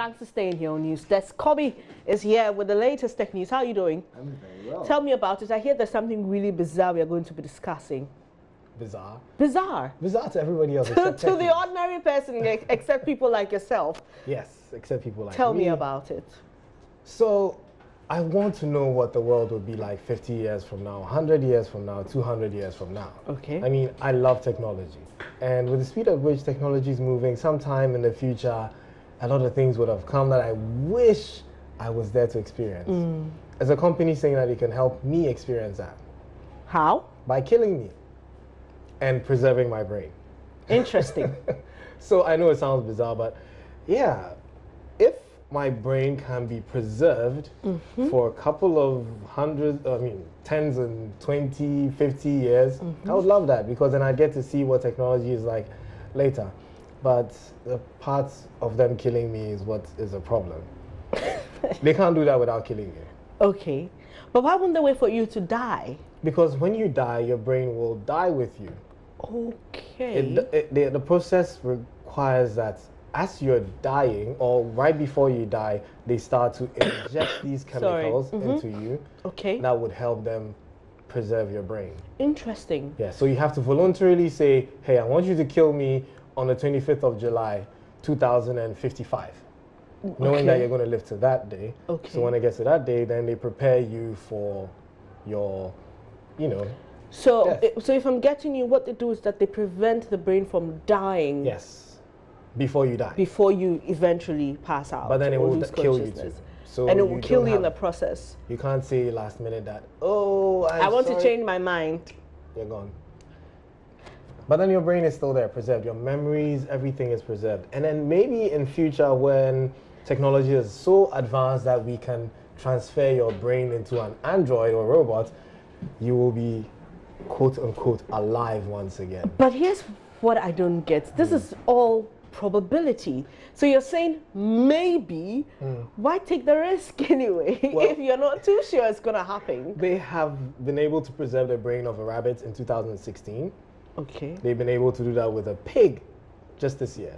Thanks for staying here on News Desk. Kobe is here with the latest tech news. How are you doing? I'm very well. Tell me about it. I hear there's something really bizarre we are going to be discussing. Bizarre? Bizarre. Bizarre to everybody else to except the techies. ordinary person, except people like yourself. Yes, except people like Tell me about it. So, I want to know what the world would be like 50 years from now, 100 years from now, 200 years from now. Okay. I mean, I love technology. And with the speed at which technology is moving, sometime in the future, a lot of things would have come that I wish I was there to experience. As a company saying that it can help me experience that. How? By killing me and preserving my brain. Interesting. So I know it sounds bizarre, but yeah, if my brain can be preserved for a couple of tens and 20, 50 years, I would love that, because then I get to see what technology is like later. But the parts of them killing me is what is a problem. They can't do that without killing you. Okay. But why wouldn't they wait for you to die? Because when you die, your brain will die with you. Okay. The process requires that as you're dying, or right before you die, they start to inject these chemicals into you. Okay. That would help them preserve your brain. Interesting. Yeah, so you have to voluntarily say, hey, I want you to kill me on the 25th of July, 2055. Knowing that you're going to live to that day. Okay. So when it gets to that day, then they prepare you for your, So, death. so if I'm getting you, what they do is that they prevent the brain from dying. Yes. Before you die. Before you eventually pass out. But then it or will lose kill you too. consciousness. So And it will kill don't you in the have- process. You can't say last minute that, oh, I want sorry. to change my mind. You're gone. But then your brain is still there, preserved. Your memories, everything is preserved. And then maybe in future when technology is so advanced that we can transfer your brain into an android or robot, you will be, quote unquote, alive once again. But here's what I don't get. This is all probability. So you're saying maybe, why take the risk anyway Well- if you're not too sure it's going to happen? They have been able to preserve the brain of a rabbit in 2016. Okay. They've been able to do that with a pig just this year.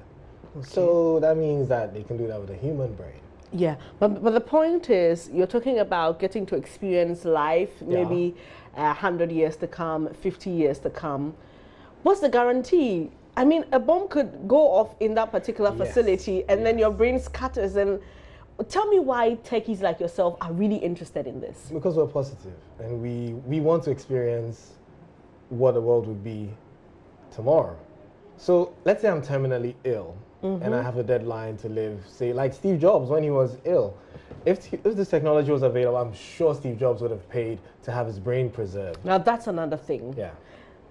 So that means that they can do that with a human brain. Yeah, but the point is, you're talking about getting to experience life, maybe 100 years to come, 50 years to come. What's the guarantee? I mean, a bomb could go off in that particular facility, and then your brain scatters. And tell me why techies like yourself are really interested in this. Because we're positive, and we want to experience what the world would be tomorrow. So let's say I'm terminally ill, and I have a deadline to live, say like Steve Jobs when he was ill. If this technology was available, I'm sure Steve Jobs would have paid to have his brain preserved. Now that's another thing. Yeah.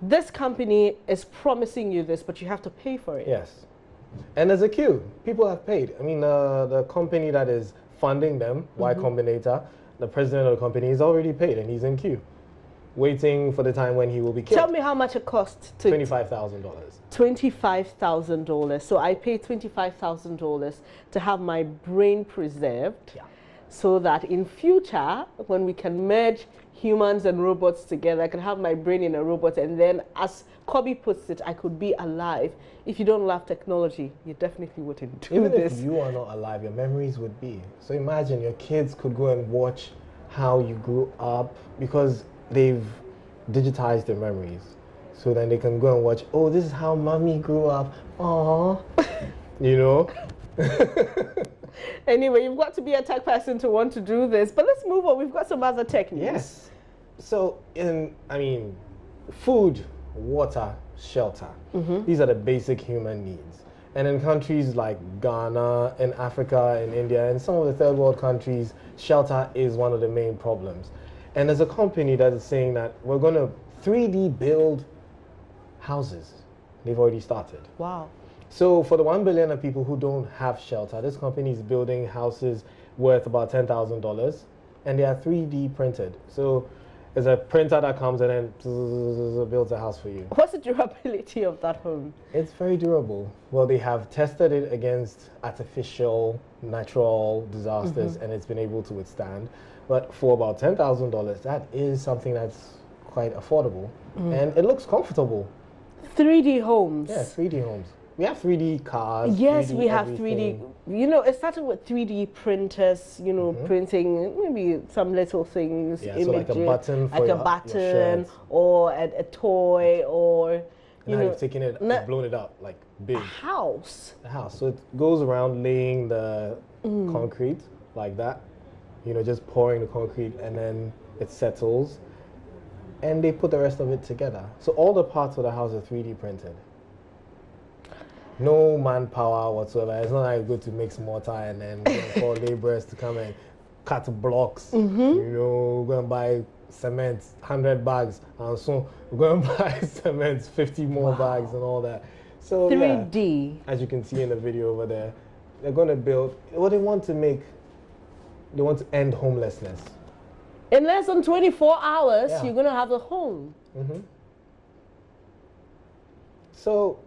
This company is promising you this, but you have to pay for it. Yes. And there's a queue. People have paid. I mean, the company that is funding them, Y Combinator, the president of the company is already paid, and he's in queue, waiting for the time when he will be killed. Tell me how much it costs to $25,000. $25,000. So I pay $25,000 to have my brain preserved, so that in future, when we can merge humans and robots together, I can have my brain in a robot, and then, as Kobe puts it, I could be alive. If you don't love technology, you definitely wouldn't do Even this. if you are not alive, your memories would be. So imagine your kids could go and watch how you grew up, because they've digitized their memories. So then they can go and watch, oh, this is how mommy grew up. Aww. Anyway, you've got to be a tech person to want to do this. But let's move on. We've got some other tech news. Yes. So, food, water, shelter. These are the basic human needs. And in countries like Ghana and Africa and India and some of the third world countries, shelter is one of the main problems. And there's a company that is saying that we're going to 3D build houses. They've already started. Wow. So for the 1 billion of people who don't have shelter, this company is building houses worth about $10,000, and they are 3D printed. So there's a printer that comes and then builds a house for you. What's the durability of that home? It's very durable. Well, they have tested it against artificial, natural disasters, and it's been able to withstand. But for about $10,000, that is something that's quite affordable, and it looks comfortable. 3D homes. Yeah, 3D homes. We have 3D cars. Yes, 3D we have everything. 3D. You know, it started with 3D printers, you know, printing maybe some little things, Yeah, images, so like a button for like a your button shirt. or a toy or, And you now know, you've taken it and blown it up like big. a house. The house. So it goes around laying the concrete like that. You know, just pouring the concrete and then it settles. And they put the rest of it together. So all the parts of the house are 3D printed. No manpower whatsoever. It's not like good to mix mortar and then call laborers to come and cut blocks. You know, we're going to buy cement, 100 bags. And so we're going to buy cement, 50 more bags and all that. So 3D. yeah, as you can see in the video over there, they're going to build what they want to make. They want to end homelessness. In less than 24 hours, Yeah. you're going to have a home. So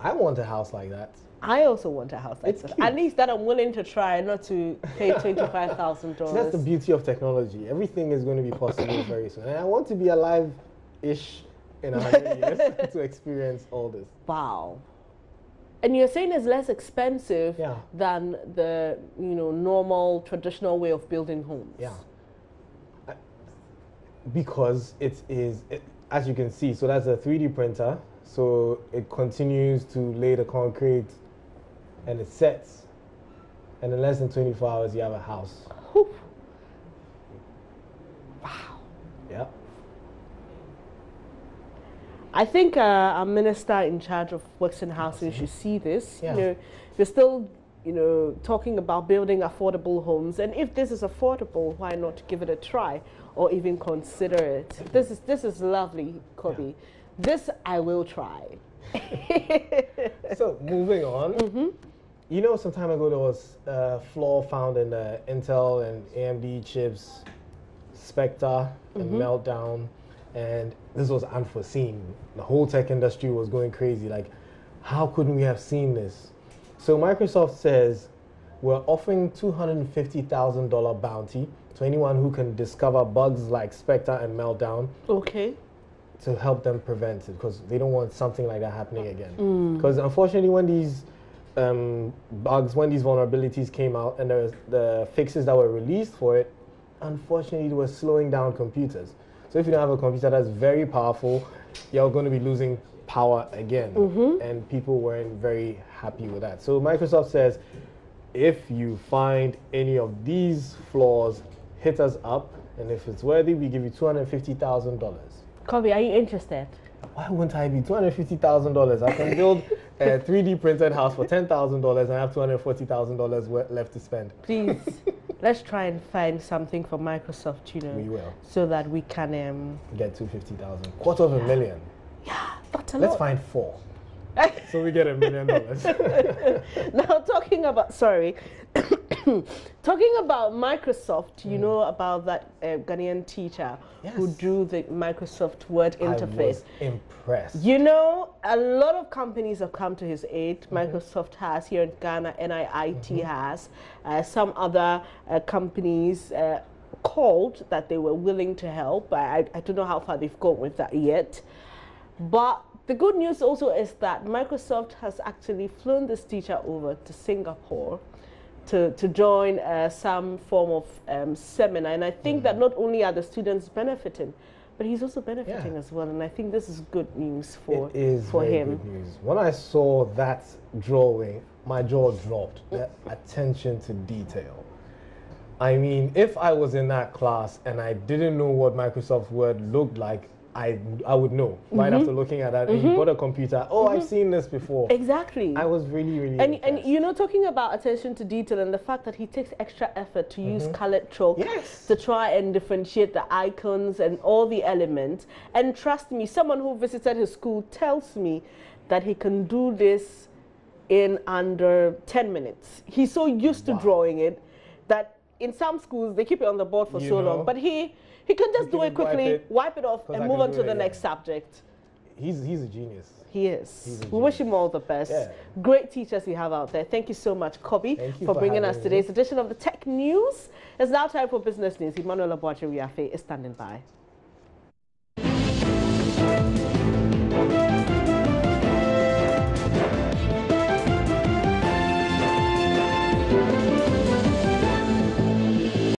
I want a house like that. I also want a house like It's that. cute. At least that I'm willing to try, not to pay $25,000. So that's the beauty of technology. Everything is going to be possible very soon. And I want to be alive-ish in 100 years to experience all this. Wow. And you're saying it's less expensive Yeah. than the normal traditional way of building homes. Yeah. Because as you can see, so that's a 3D printer. So it continues to lay the concrete and it sets. And in less than 24 hours, you have a house. Whew. Wow. Yeah. I think a minister in charge of works and housing should see this. Yeah. You know, you're still, talking about building affordable homes, and if this is affordable, why not give it a try or even consider it? This is lovely, Kobe. Yeah. This I will try. So moving on. You know, some time ago there was a flaw found in the Intel and AMD chips, Spectre and Meltdown, and this was unforeseen. The whole tech industry was going crazy. Like, how couldn't we have seen this? So Microsoft says we're offering $250,000 bounty to anyone who can discover bugs like Spectre and Meltdown. Okay. To help them prevent it, because they don't want something like that happening again. Because unfortunately, when these bugs, when these vulnerabilities came out, and the fixes that were released for it, unfortunately, it was slowing down computers. So if you don't have a computer that's very powerful, you're going to be losing power again. And people weren't very happy with that. So Microsoft says, if you find any of these flaws, hit us up, and if it's worthy, we give you $250,000. Kobe, are you interested? Why wouldn't I be? $250,000. I can build a 3D printed house for $10,000 and I have $240,000 left to spend. Please, let's try and find something for Microsoft, We will. so that we can Get $250,000. $250,000. yeah, that's a Let's lot. find 4. So we get $1 million. Now talking about Microsoft, you know about that Ghanaian teacher who Yes. drew the Microsoft Word I interface. was impressed. You know, a lot of companies have come to his aid. Microsoft has here in Ghana, NIIT has, some other companies called that they were willing to help. I don't know how far they've gone with that yet. But the good news also is that Microsoft has actually flown this teacher over to Singapore to join some form of seminar. And I think that not only are the students benefiting, but he's also benefiting as well. And I think this is good news for very him. good news. When I saw that drawing, my jaw dropped. The attention to detail. I mean, if I was in that class and I didn't know what Microsoft Word looked like, I would know right after looking at that. And he got a computer. Oh, I've seen this before. Exactly. I was really, really and impressed. you know, talking about attention to detail and the fact that he takes extra effort to use colored chalk to try and differentiate the icons and all the elements. And trust me, someone who visited his school tells me that he can do this in under 10 minutes. He's so used to drawing it that in some schools they keep it on the board for so long, but he can just do it quickly, wipe it off, and move on to the next subject. He's a genius. He is. We wish him all the best. Yeah. Great teachers you have out there. Thank you so much, Kobe, for bringing us today's edition of the Tech News. It's now time for business news. Emmanuel Abuache is standing by.